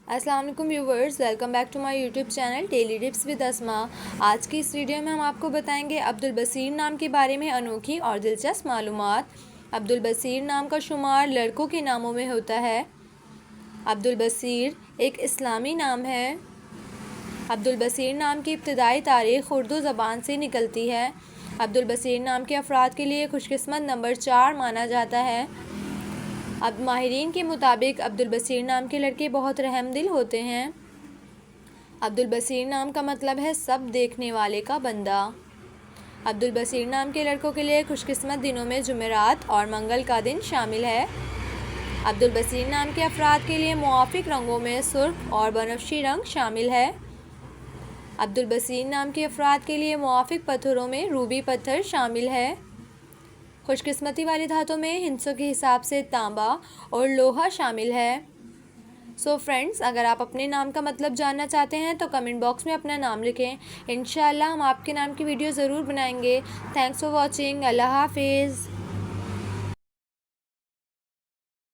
अस्सलाम वालेकुम viewers, welcome back to my YouTube channel daily tips with Asma. आज की इस वीडियो में हम आपको बताएंगे अब्दुल बसीर नाम के बारे में अनोखी और दिलचस्प मालूमात। अब्दुल बसीर नाम का शुमार लड़कों के नामों में होता है। अब्दुल बसीर एक इस्लामी नाम है। अब्दुल बसीर नाम की इब्तदाई तारीख़ उर्दू ज़बान से निकलती है। अब्दुल बसीर नाम के अफराद के लिए खुशकिस्मत नंबर 4 माना जाता है। अब माहिरीन के मुताबिक अब्दुल बसीर नाम के लड़के बहुत रहमदिल होते हैं। अब्दुल बसीर नाम का मतलब है सब देखने वाले का बंदा। अब्दुल बसीर नाम के लड़कों के लिए खुशकिस्मत दिनों में जुमेरात और मंगल का दिन शामिल है। अब्दुल बसीर नाम के अफराद के लिए मुआफिक रंगों में सुर्ख और बनफशी रंग शामिल है। अब्दुल बसीर नाम के अफराद के लिए मुआफिक पत्थरों में रूबी पत्थर शामिल है। खुशकिस्मती वाली धातों में हिंसों के हिसाब से तांबा और लोहा शामिल है। सो फ्रेंड्स, अगर आप अपने नाम का मतलब जानना चाहते हैं तो कमेंट बॉक्स में अपना नाम लिखें। इंशाल्लाह हम आपके नाम की वीडियो ज़रूर बनाएंगे। Thanks for watching. अल्लाह हाफिज़।